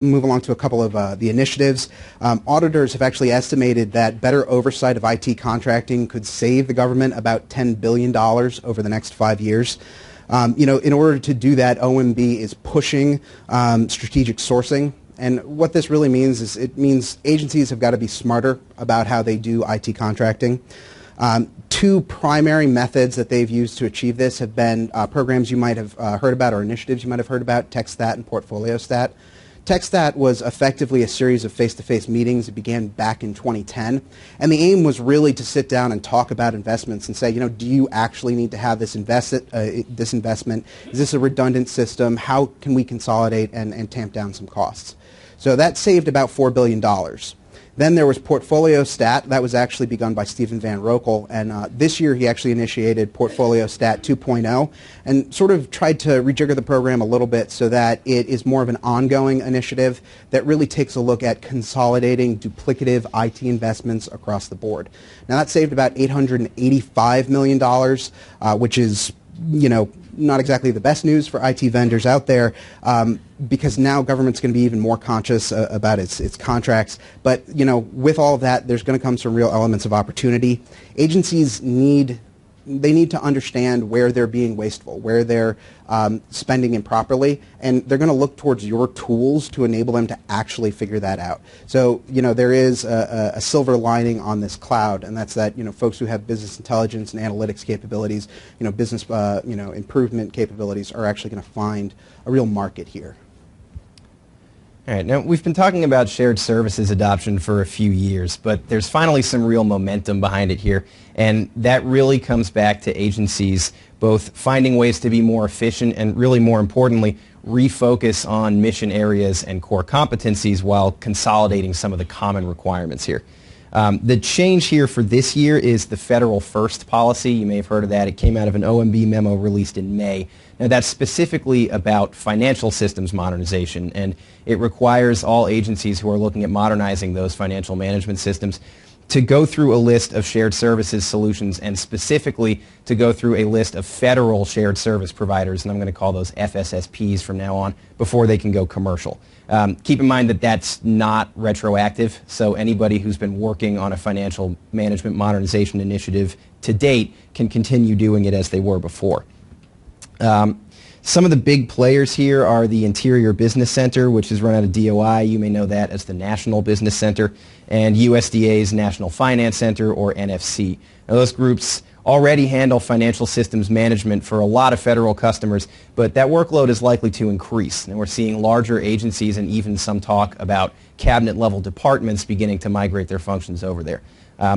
Move along to a couple of the initiatives. Auditors have actually estimated that better oversight of IT contracting could save the government about $10 billion over the next 5 years. In order to do that, OMB is pushing strategic sourcing. And what this really means is it means agencies have got to be smarter about how they do IT contracting. Two primary methods that they've used to achieve this have been programs you might have heard about, or initiatives you might have heard about, TechStat and PortfolioStat. TechStat was effectively a series of face-to-face meetings. It began back in 2010. And the aim was really to sit down and talk about investments and say, do you actually need to have this investment? Is this a redundant system? How can we consolidate and tamp down some costs? So that saved about $4 billion. Then there was PortfolioStat. That was actually begun by Stephen Van Rokel, and this year he actually initiated PortfolioStat 2.0 and sort of tried to rejigger the program a little bit so that it is more of an ongoing initiative that really takes a look at consolidating duplicative IT investments across the board. Now that saved about $885 million, which is, not exactly the best news for IT vendors out there, because now government's going to be even more conscious about its contracts. But with all of that, there's going to come some real elements of opportunity. Agencies need to understand where they're being wasteful, where they're spending improperly, and they're going to look towards your tools to enable them to actually figure that out. So there is a silver lining on this cloud, and that's that folks who have business intelligence and analytics capabilities, business improvement capabilities are actually going to find a real market here. All right, now we've been talking about shared services adoption for a few years, but there's finally some real momentum behind it here, and that really comes back to agencies both finding ways to be more efficient and, really more importantly, refocus on mission areas and core competencies while consolidating some of the common requirements here. The change here for this year is the Federal First policy. You may have heard of that. It came out of an OMB memo released in May. Now that's specifically about financial systems modernization, and it requires all agencies who are looking at modernizing those financial management systems to go through a list of shared services solutions, and specifically to go through a list of federal shared service providers, and I'm going to call those FSSPs from now on, before they can go commercial. Keep in mind that that's not retroactive, so anybody who's been working on a financial management modernization initiative to date can continue doing it as they were before. Some of the big players here are the Interior Business Center, which is run out of DOI. You may know that as the National Business Center, and USDA's National Finance Center, or NFC. Now, those groups already handle financial systems management for a lot of federal customers, but that workload is likely to increase. And we're seeing larger agencies and even some talk about cabinet-level departments beginning to migrate their functions over there.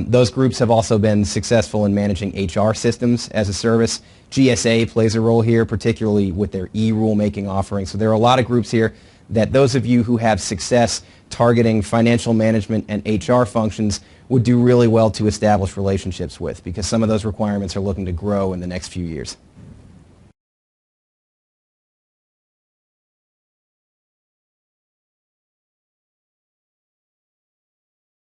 Those groups have also been successful in managing HR systems as a service. GSA plays a role here, particularly with their e-rulemaking offering. So there are a lot of groups here that those of you who have success targeting financial management and HR functions would do really well to establish relationships with, because some of those requirements are looking to grow in the next few years.